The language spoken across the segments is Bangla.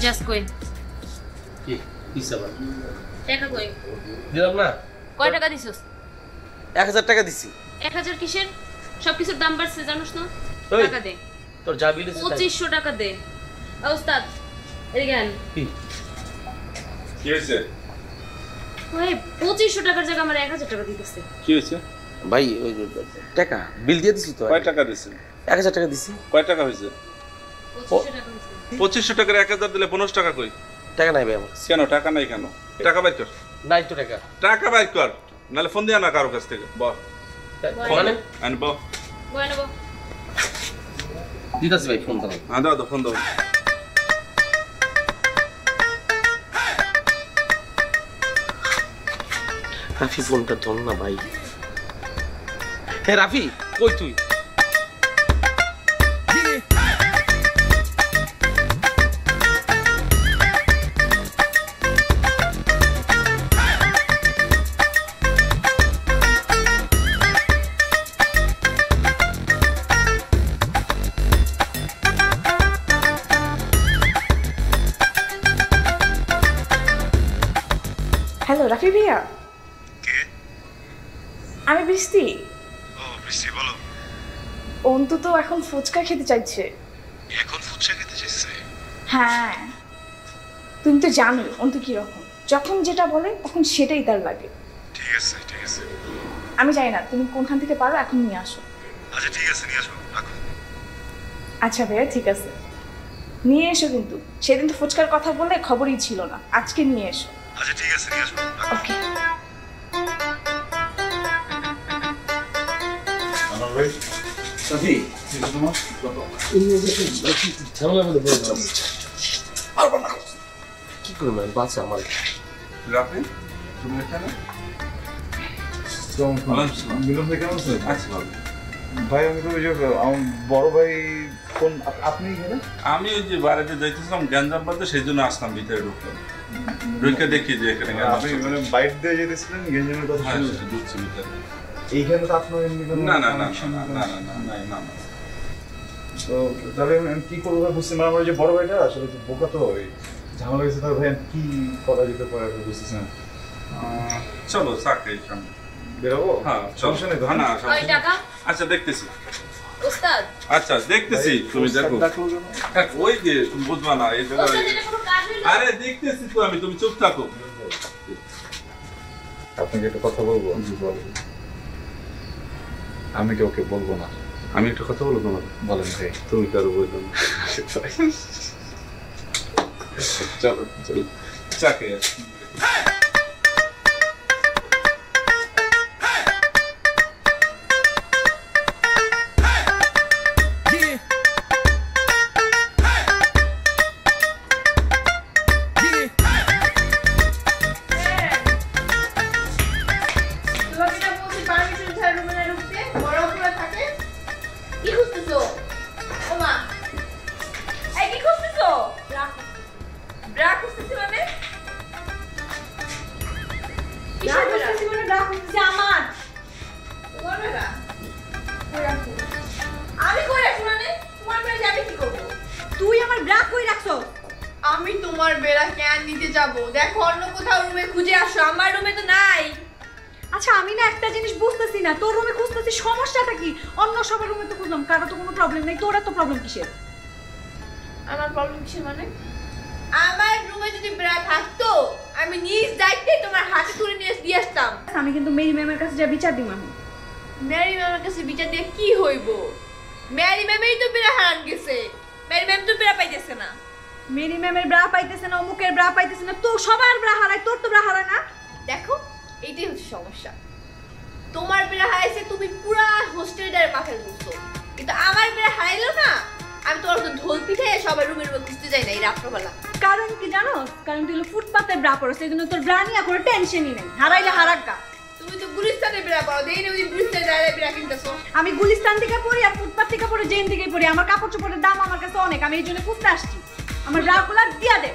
জাস্ট কই কি দিছাবা টাকা কই দিলাম না কয় টাকা দিছস 1000 টাকা দিছি 1000 কিসের সবকিছুর দাম বাড়ছে জানোস না টাকা দে তোর যা বিল আছে 2500 টাকা দে ওস্তাদ এদিকে আন কি হয়েছে ওই 2500 টাকার জায়গা আমার 1000 টাকা দিতেছে কি হয়েছে ভাই ওই টাকা বিল দিয়ে দিছি তো কয় টাকা দিছেন 1000 টাকা দিছি কয় টাকা হয়েছে 2500 টাকা হইছে 2500 টাকার 1000 দিলে 15 টাকা কই টাকা নাই ভাই আমার কেন টাকা নাই কেন টাকা বাইর কর নাই তো টাকা টাকা বাইর কর নালে ফোন দিয়া না কারো কাছ থেকে বল মানে আনব বয় নেব দিতাছি ভাই ফোন দাও দাও ফোন দাও রাফি ফোনটা ধর না ভাই হে রাফি কই তুই হ্যালো রাফি ভাইয়া কে আমি বৃষ্টি ও বৃষ্টি বলো অন্তু তো এখন ফুচকা খেতে চাইছে এখন ফুচকা খেতে চাইছে হ্যাঁ তুমি তো জানোই অন্তু কিরকম যখন যেটা বলে তখন সেটাই তার লাগে ঠিক আছে আমি জানি না তুমি কোনখান থেকে পারো এখন নিয়ে আসো আচ্ছা ঠিক আছে নিয়ে আসো রাখো আচ্ছা ভাইয়া ঠিক আছে নিয়ে এসো কিন্তু সেদিন তো ফুচকার কথা বললে খবরই ছিল না আজকে নিয়ে এসো আচ্ছা ঠিক আছে নিয়ে আসো ওকে আমার ভাই রাফি তোমার ঝামেলার মধ্যে পড়ে গেলাম কি করবো বাচ্চা আমার রাফি তুমি এখানে মিলন ভাই কেমন আছেন আচ্ছা ভালো ভাই আমি তো ওই যে আমার বড় ভাই কোন আপনি এখানে আমি ওই যে বাড়িতে যাইতেছিলাম গ্যাঞ্জাম বাদে সেই জন্য আসলাম ভিতরে ঢুকলাম ঢুকে দেখি যে এখানে আপনি মানে বাইক দিয়ে যেতেছিলেন গেঞ্জামের কথা হ্যাঁ শুনে ঢুকছি ভিতরে এইখানে তো আপনার এমনি কোনো না না না connection না না না না না না তো তাহলে আমি কি করবো ভাই বুঝতে আমার যে বড় ভাইটা আসলে তো বোকা তো ওই ঝামেলা গেছে তাহলে ভাই কি করা যেতে পারে আপনি বুঝতেছেন চলো চাকরি সামনে বেরোবো হ্যাঁ সমস্যা নেই তো হ্যাঁ না ওই সমস্যা টাকা আচ্ছা দেখতেছি ওস্তাদ আচ্ছা দেখতেছি তুমি দেখো ডাকলো কেন? হ্যাঁ, ওই যে তুমি বুঝবা না এই জায়গায় ওস্তাদ এটা কোনো কাজ হইলো আরে দেখতেছি তো আমি তুমি চুপ থাকো আপনাকে একটা কথা বলবো আমি কি ওকে বলবো না আমি একটা কথা বলবো তোমার বলেন ভাই তুমি কারো বললো না চলো চলো চাকরি আছে কি খুঁজতেছো ওমা এই কি খুঁজতেছো ব্রা খুঁজতেছো মানে কিসের ব্রা খুঁজতেছি আমার তোমার ব্রা আমি কই রাখছি মানে তোমার ব্রা আমি কি করব তুই আমার ব্রা কই রাখছো? আমি তোমার বেড়া কেন নিতে যাব দেখো অন্য কোথাও রুমে খুঁজে আসো আমার রুমে তো নাই আচ্ছা আমি না একটা জিনিস বুঝতেছি না, তোর রুমে খুঁজতেছি সমস্যাটা কি? অন্য সবার রুমে তো খুঁজলাম, কারো তো কোনো প্রবলেম নেই, তোর এত প্রবলেম কিসের? আমার প্রবলেম কিসের মানে আমার রুমে যদি ব্রা থাকতো আমি নিজ দায়িত্বে তোমার হাতে তুলে নিয়ে দিয়ে আসতাম আমি কিন্তু মেরি ম্যামের কাছে যা বিচার দিম আমি। মেরি ম্যামের কাছে বিচার দিয়ে কি হইব মেরি ম্যামেই তো ব্রা হারান গেছে মেরি ম্যাম তো ব্রা পাইতেছে না মেরি ম্যামের ব্রা পাইতেছে না, অমুকের ব্রা পাইতেছে না, তো সবার ব্রা হারায়, তোর তো ব্রা হারায় না। দেখো এইটাই হচ্ছে সমস্যা তোমার ব্রা হারাইছে তুমি পুরা হোস্টেলটার মাথায় ধরছো কিন্তু আমার ব্রা হারাইলো না আমি তোমার তো ঢোল পিঠে সবার রুমে রুমে খুঁজতে যাই না এই রাত্রবেলা কারণ কি জানো? কারণ তুই ফুটপাতে ব্রা পরছ, এই জন্য তোর ব্রা নিয়ে কোনো টেনশনই নেই, হারাইলে হারাক্কা। তুমি তো গুলিস্তানে ব্রা পরো দেই না ওই গুলিস্তানে দাঁড়ায় ব্রা কিনতেছো আমি গুলিস্তান থেকে পড়ি আর ফুটপাত থেকে পড়ি, জেন থেকে পড়ি, আমার কাপড় চোপড়ের দাম আমার কাছে অনেক, আমি এই জন্য খুঁজতে আসছি। আমার ব্রাগুলো দিয়া দে।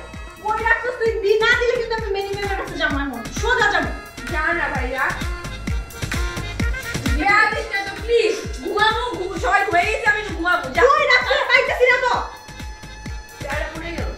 কই রাখছিস তুই? না দিলে কিন্তু আমি মেরি ম্যামের কাছে যাবো, আমার মন সোজা যাবো। যা না ভাইয়া যা দিস না তো প্লিজ ঘুমাবো সবাই হয়ে গেছে আমি ঘুমাবো যা কই রাখছিস? পাইতেছি না তো। যারা পড়ে গেল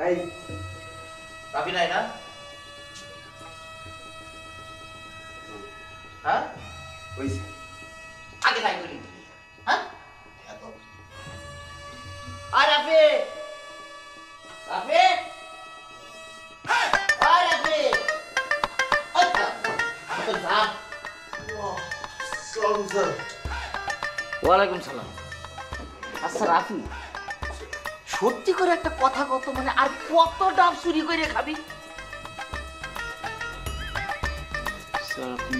এই রাফি নাই না? হ্যাঁ হইছে আগে নাই করি হ্যাঁ এত আর রাফি রাফি আর রাফি আচ্ছা তো যা ওয়ালাইকুম সালাম। আচ্ছা রাফি, সত্যি করে একটা কথা কত, মানে আর কত ডাব চুরি করে খাবি? স্যার আপনি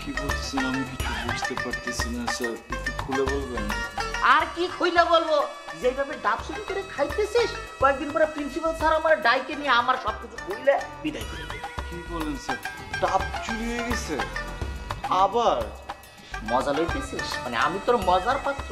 কি বলছেন আমি কিছু বুঝতে পারতেছি না স্যার, একটু খুলে বলবেন? আর কি খুইলা বলবো, যেভাবে ডাব চুরি করে খাইতেছিস, কয়েকদিন পরে প্রিন্সিপাল স্যার আমার ডাইকে নিয়ে আমার সবকিছু খুইলে বিদায় করে দেবে। কি বলেন স্যার, ডাব চুরি হয়ে গেছে আবার? মজা লইতেছিস? মানে আমি তোর মজার পাত্র?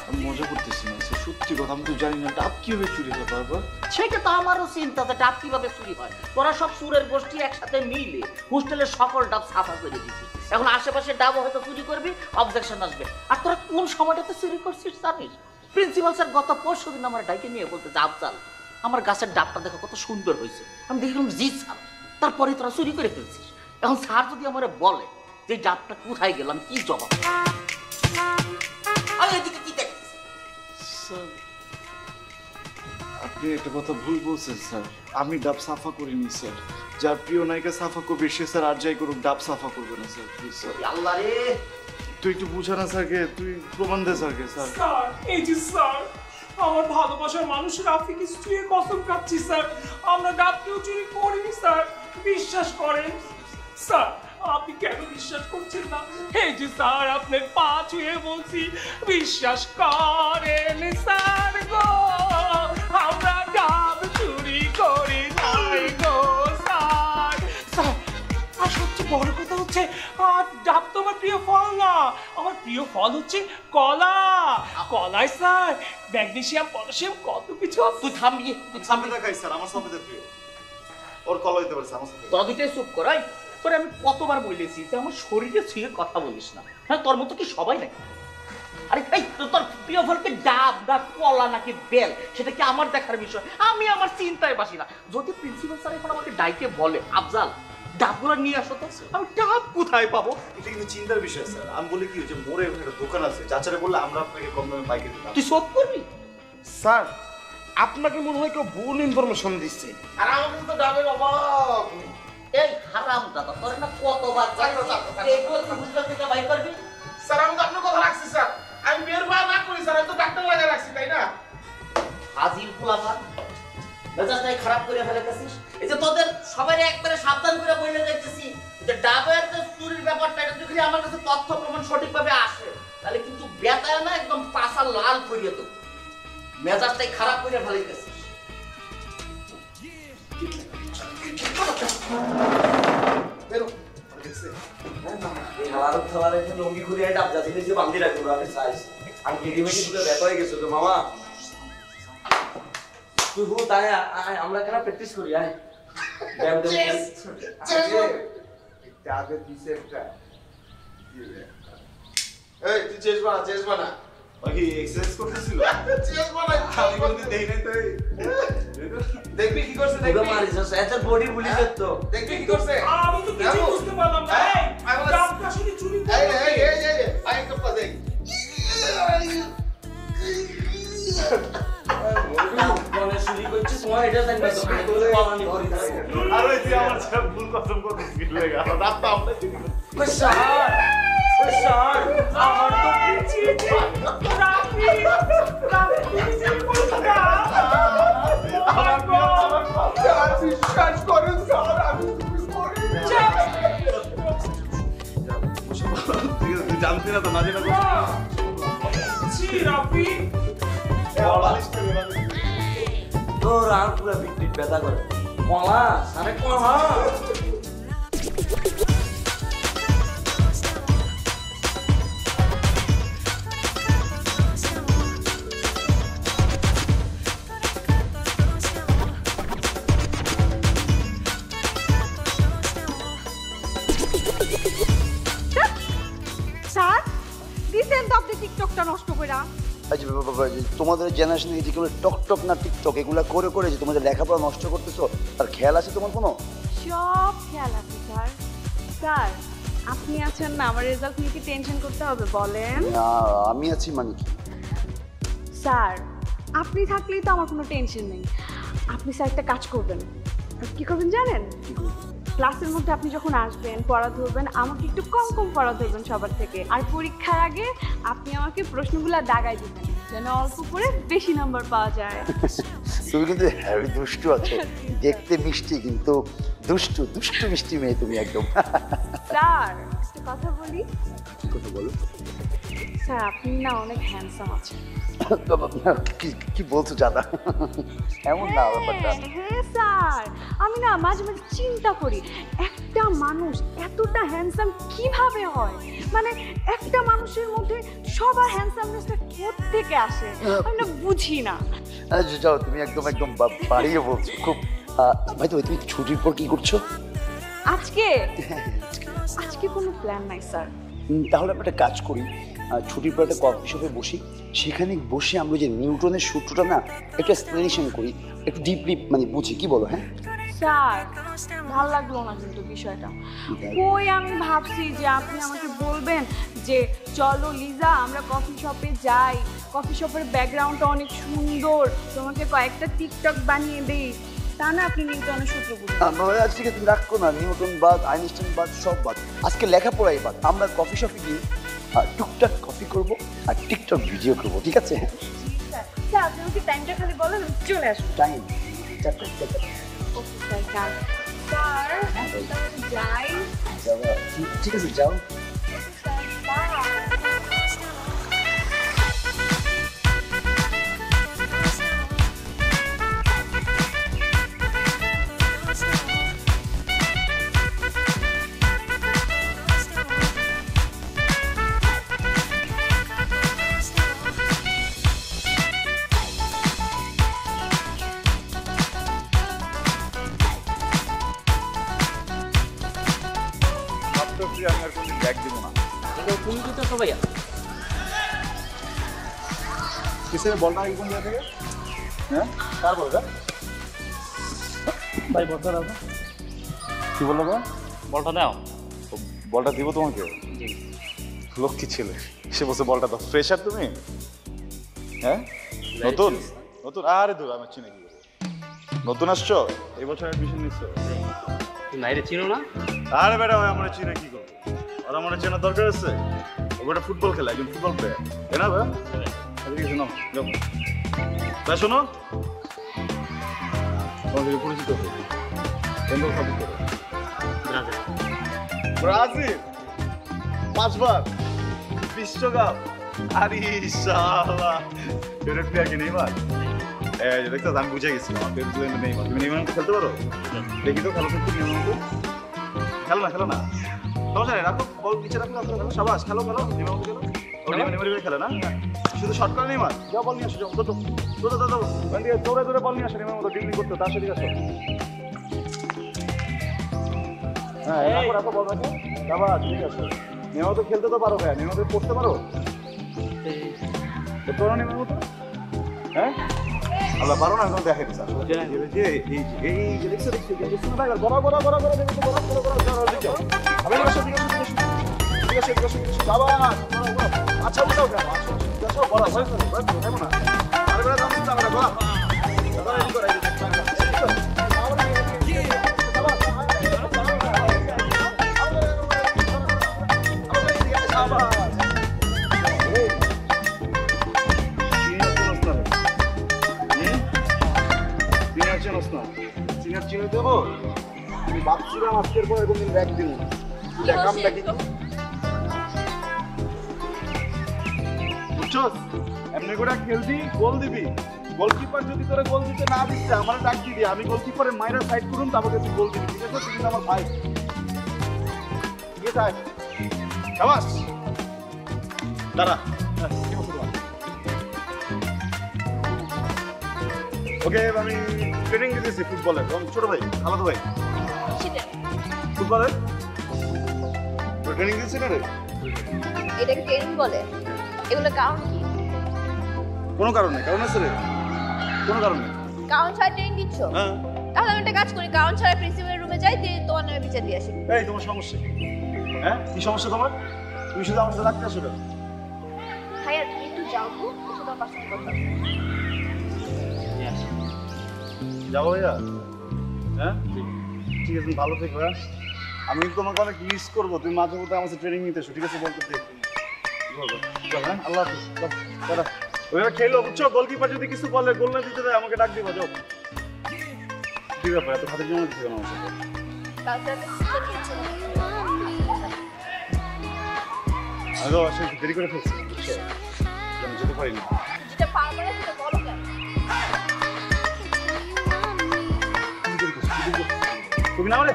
আমি মজা করতেছি না স্যার, সত্যি কথা, আমি তো জানি না ডাব কিভাবে চুরি হয় বারবার। সেটা তো আমারও চিন্তা যে ডাব কিভাবে চুরি হয়। তোরা সব সুরের গোষ্ঠী একসাথে মিলে হোস্টেলের সকল ডাব সাফা করে দিবি। এখন আশেপাশে ডাবও হয়তো চুরি করবি, অবজেকশন আসবে। আর তোরা কোন সময়টাতে চুরি করছিস জানিস? প্রিন্সিপাল স্যার গত পরশু দিন আমার ডাইকে নিয়ে বলতে ডাব চাল, আমার গাছের ডাবটা দেখো কত সুন্দর হয়েছে। আমি দেখলাম জি স্যার, তারপরে তোরা চুরি করে ফেলছিস। এখন স্যার যদি আমার বলে যে ডাবটা কোথায় গেলাম, কি জবাব? আমি এদিকে কি দেখছি? স্যার আপনি একটা কথা ভুল বলছেন স্যার, আমি ডাব সাফা করিনি স্যার। যার প্রিয় নায়িকা সাফা করবে সে স্যার আর যাই করুক ডাব সাফা করবে না স্যার, প্লিজ স্যার। আল্লাহ রে, তুই একটু বুঝা না স্যারকে, তুই প্রমাণ দে স্যারকে। স্যার স্যার এই যে স্যার, আমার ভালোবাসার মানুষ রাফিকে চুরিয়ে কসম খাচ্ছি স্যার, আমরা ডাব কেউ চুরি করিনি স্যার, বিশ্বাস করেন স্যার। আপনি কেন বিশ্বাস করছেন না? এই যে স্যার আপনার পা ছুঁয়ে বলছি, বিশ্বাস করেন স্যার গো, আমরা ডাব চুরি করি নাই গো স্যার। স্যার আর সবচেয়ে বড় কথা হচ্ছে, ডাব তো আমার প্রিয় ফল না, আমার প্রিয় ফল হচ্ছে কলা। কলায় স্যার ম্যাগনেসিয়াম, পটাশিয়াম, কত কিছু। তুই থামবি, তুই থামবি। দেখাই স্যার, আমার সবচেয়ে প্রিয় ওর কলা হইতে পারছে আমার সাথে। তোরা দুইটাই চুপ কর। তোরে আমি কতবার বলেছি যে আমার শরীরে ছুঁয়ে কথা বলিস না। হ্যাঁ তোর মতো কি সবাই নাকি? আরে এই তোর প্রিয় ফলকে ডাব না কলা নাকি বেল, সেটা কি আমার দেখার বিষয়? আমি আমার চিন্তায় বাসি না। যদি প্রিন্সিপাল স্যার এখন আমাকে ডাইকে বলে আফজাল ডাবগুলো নিয়ে আসো, তো আমি ডাব কোথায় পাবো? এটা কিন্তু চিন্তার বিষয় স্যার। আমি বলি কি যে মোড়ে একটা দোকান আছে, যাচারে বললে আমরা আপনাকে কম দামে পাইকারি দিতাম। তুই সব করবি? স্যার আপনাকে মনে হয় কেউ ভুল ইনফরমেশন দিচ্ছে। আর আমাদের তো ডাবের অভাব। এই হারাম দাদা, তোর না কতবার এইগুলো তুই বুঝতে থেকে বাইর করবি? স্যার আমি তো আপনার কথা রাখছি স্যার, আমি বের বার না করি স্যার, আমি তো ডাক্তার লাগা রাখছি তাই না? হাজির পোলাপান মেজাজটাই খারাপ করে ফেলেছিস। এই যে তোদের সবাই একবারে সাবধান করে বলে যাইতেছি যে ডাবের যে চুরির ব্যাপারটা, এটা যদি আমার কাছে তথ্য প্রমাণ সঠিকভাবে আসে, তাহলে কিন্তু বেতায় না একদম পাশা লাল করিয়ে দেবো। মেজাজটাই খারাপ করে ফেলেছিস। লঙ্গি ঘুরে ডাব যাচ্ছে নিজে বান্ধি রাখবো আমি চাইছি। আমি কেডিমেটি পুরো ব্যাক হয়ে গেছে তো মামা। তুই হু তাই আমরা কেন প্র্যাকটিস করি? আয় ব্যায়াম দেব একটা আগে দিছে একটা। এই তুই চেস বানা বাকি এক্সারসাইজ করতেছিল। চেস বানা আমি বলতে দেই নাই তো। দেখবি কি করছে, দেখবি মারিস এত বডি বুলি যেত। দেখবি কি করছে? আমি তো কিছু বুঝতে পারলাম না। এই ডাবটা শুধু চুরি করে। এই আই একটা দেখ। মনে চুরি করছিস, তোমার এটা জানবে তো পালানি করি। আর ওই তুই আমার সব ভুল কসম করতেছিস লাগা। রাতটা আমরা চুরি করছি। স্যার স্যার আমার তো পিছি রাফি চুরি করছে না। আমার বিশ্বাস করেন স্যার, আমি চুরি করি না। ঠিক আছে, তুই জানতি না তো, না জানা রাফি তোর আর পুরো বিক্রি ব্যথা করে কলা সারে কলা। স্যার দিছেন তো আপনি টিকটকটা নষ্ট কইরা। তোমাদের জেনারেশনে যেগুলো টক না টিকটক এগুলো করে করে যে তোমাদের লেখাপড়া নষ্ট করতেছো, আর খেয়াল আছে তোমার কোনো? সব খেয়াল আছে স্যার। স্যার আপনি আছেন না, আমার রেজাল্ট নিয়ে কি টেনশন করতে হবে বলেন? না আমি আছি মানে কি? স্যার আপনি থাকলেই তো আমার কোনো টেনশন নেই। আপনি স্যার একটা কাজ করবেন। কি করবেন জানেন? ক্লাসের মধ্যে আপনি যখন আসবেন পড়া ধরবেন, আমাকে একটু কম কম পড়া ধরবেন সবার থেকে। আর পরীক্ষার আগে আপনি আমাকে প্রশ্নগুলো দাগাই দিবেন, যেন অল্প করে বেশি নাম্বার পাওয়া যায়। তুমি কিন্তু হ্যাভি দুষ্টু আছো, দেখতে মিষ্টি কিন্তু দুষ্টু দুষ্টু মিষ্টি মেয়ে তুমি একদম। স্যার একটা কথা বলি। কি কথা বলো? স্যার আপনি না অনেক হ্যান্ডসাম আছেন। কি বলছো দাদা? এমন না ব্যাপারটা। হ্যাঁ স্যার, আমি না মাঝে মাঝে চিন্তা করি একটা মানুষ এতটা হ্যান্ডসাম কিভাবে হয়। মানে একটা মানুষের মধ্যে সবার হ্যান্ডসামনেসটা কোত্থেকে আসে আমি না বুঝি না। যাও তুমি একদম একদম বাড়িয়ে বলছো খুব। ভাই তো তুমি ছুটির পর কি করছো আজকে? আজকে কোনো প্ল্যান নাই স্যার। তাহলে আমরা একটা কাজ করি, ছুটির পর একটা কফি শপে বসি, সেখানে বসে আমরা যে নিউটনের সূত্রটা না একটু এক্সপ্লেনেশন করি, একটু ডিপলি মানে বুঝি, কি বলো? হ্যাঁ স্যার ভালো লাগলো না কিন্তু বিষয়টা। কই আমি ভাবছি যে আপনি আমাকে বলবেন যে চলো লিজা আমরা কফি শপে যাই, কফি শপের ব্যাকগ্রাউন্ডটা অনেক সুন্দর, তোমাকে কয়েকটা টিকটক বানিয়ে দেই। তা না আপনি নিউটনের সূত্র বুঝবেন। আজকে তুমি রাখো না, নিউটন বাদ আইনস্টাইন বাদ সব বাদ, আজকে লেখাপড়াই বাদ। আমরা কফি শপে গিয়ে টুকটাক কফি করবো আর টিকটক ভিডিও করবো, ঠিক আছে? স্যার আপনি আমাকে টাইমটা খালি বলেন, চলে আসুন। টাইম যাই। ঠিক আছে যাও। আমি আর কোনদিন ব্যাগ দিব না। তুমি তো তো ভাইয়া কিসের বলটা কোন জায়গা থেকে? হ্যাঁ কার বলটা? ভাই বলতে রাখো। কি বললো বা? বলটা দাও। বলটা দিব তোমাকে? লক্ষ্মী ছেলে সে বসে বলটা দাও। ফ্রেশার তুমি? হ্যাঁ নতুন নতুন? আরে দূর আমি চিনি কি নতুন আসছো এই বছর অ্যাডমিশন নিচ্ছ? নাইরে চিনো না? আরে বেটা ভাই আমরা চিনে কি করবো, আর আমার চেনার দরকার আছে? ওটা ফুটবল খেলা, একজন ফুটবল প্লেয়ার, তাই না ভাই? শোনো ভাই, শোনো তোমাদের পরিচিত হবে কেন্দ্র সাপোর্ট করো। ব্রাজিল 5 বার বিশ্বকাপ। আরে শালা ফেভারিট প্লেয়ার কি নেইমার? দেখছো আমি বুঝে গেছি আমার ফেভারিট প্লেয়ার নেইমার। তুমি নেইমার খেলতে পারো? দেখি তো খেলো তো নেইমার তো খেলো না, খেলো না সমস্যা নেই, রাখো বল নিচে রাখো, রাখো সাবাস, খেলো খেলো নেইমার খেলো। ও নেইমার খেলে না, শুধু শর্ট করে নেইমার। যাও বল নিয়ে আসো, যাও তো তো তো তো দৌড়ে দৌড়ে বল নিয়ে আসো, নেইমার মতো ডিগ্রি করতে তার সাথে আসো। হ্যাঁ রাখো রাখো বল রাখো, যাবা ঠিক আছে। নেইমার তো খেলতে তো পারো ভাই, নেইমার তো পড়তে পারো? তো নেইমার মতো হ্যাঁ আল্লাহ পারো না, এখন দেখাই দিচ্ছি এই যে দেখছো দেখছো দেখছো না বড় বড় বড় বড় দেখো বড় বড় বড় যাও দেখো আমি বসে ঠিক আছে ঠিক আছে ঠিক আছে বাবা আচ্ছা উঠাও কেন আচ্ছা দেখো বড় হয়েছে দেখো না আরে বড় দাম দিতে আমরা বড় বড় এই করে এই সিনিয়র চিনি দেবো? আমি ভাবছিলাম আজকের পরে কোনদিন ব্যাগ দিব, কামটা কি বুঝছো? এমনি করে খেলবি, গোল দিবি, গোলকিপার যদি তোরা গোল দিতে না দিচ্ছে আমার ডাক দিবি, আমি গোলকিপারের মাইরা সাইড করুন, তারপরে তুই গোল দিবি, ঠিক আছে? তুই আমার ভাই, ঠিক আছে? শাবাশ দাঁড়া ওকে। আমি ট্রেনিং দিতেছি ফুটবলের, ছোট ভাই আলাদা ভাই ফুটবলের ট্রেনিং দিচ্ছি না রে। এটাকে ট্রেনিং বলে? এগুলো কারণ কি? কোনো কারণ নেই, কারণ আছে রে, কোনো কারণ নেই। কারণ ছাড়া ট্রেন দিচ্ছ? হ্যাঁ। তাহলে আমি একটা কাজ করি, কারণ ছাড়া প্রিন্সিপালের রুমে যাই, দিয়ে তোমার নামে বিচার দিয়ে আসি। এই তোমার সমস্যা কি? হ্যাঁ, কি সমস্যা তোমার? তুমি শুধু আমার সাথে রাখতে আসো কেন? ভাইয়া তুমি একটু যাও তো, তোমার পার্সোনাল কথা আছে। যাবো ভাইয়া? হ্যাঁ ঠিক আছে, তুমি ভালো থেকো। হ্যাঁ, আমি কিন্তু তোমাকে অনেক মিস করবো। তুমি মাঝে মধ্যে আমার সাথে ট্রেনিং নিতে এসো, ঠিক আছে? বলতে হ্যাঁ, আল্লাহ হাফিজ। দাদা ওইভাবে খেলো, বুঝছো? গোলকিপার যদি কিছু বলে, গোল না দিতে দেয়, আমাকে ডাক দিবা। যাও। ঠিক আছে, এত খাতির জমা দিচ্ছি কেন আমার সাথে? কালকে রাতে সিস্টেম দিচ্ছ না? আমি তো আসলে দেরি করে ফেলছি, বুঝছো? আমি যেতে পারিনি। যেটা পারবে না সেটা বলো কেন? তুমি না বলে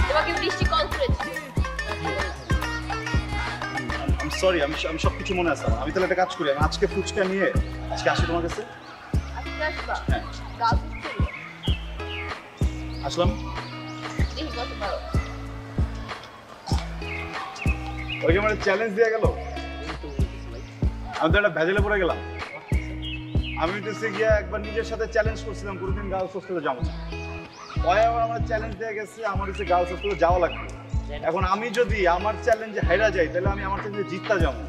তোমাকে বৃষ্টি কল করেছিল। আমি সরি, আমি সব কিছু মনে আছে। আমি তাহলে একটা কাজ করি, আমি আজকে ফুচকা নিয়ে আজকে আসি তোমার কাছে। আজকে আসবা? হ্যাঁ। গার্লস হোস্টেলে আসলাম। দেখি কত পারো। ওই যে আমার চ্যালেঞ্জ দিয়ে গেল, আমি তো একটা ভেজেলে পড়ে গেলাম। আমি তো গিয়া একবার নিজের সাথে চ্যালেঞ্জ করছিলাম কোনোদিন গার্লস হোস্টেলে যাবো না। ওই আবার আমার চ্যালেঞ্জ দিয়ে গেছে আমার হচ্ছে গার্লস হোস্টেলে যাওয়া লাগবে। এখন আমি যদি আমার চ্যালেঞ্জে হাইরা যাই, তাহলে আমি আমার চ্যালেঞ্জে জিততে যাবো।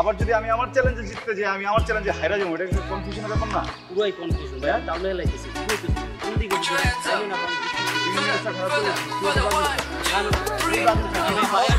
আবার যদি আমি আমার চ্যালেঞ্জে জিততে যাই, আমি আমার চ্যালেঞ্জে হাইরা যাবো। এটা একটু কনফিউশনের ব্যাপার না? পুরোই কনফিউশন ভাইয়া, তাহলে লাইতেছে কোন দিকে খারাপ করে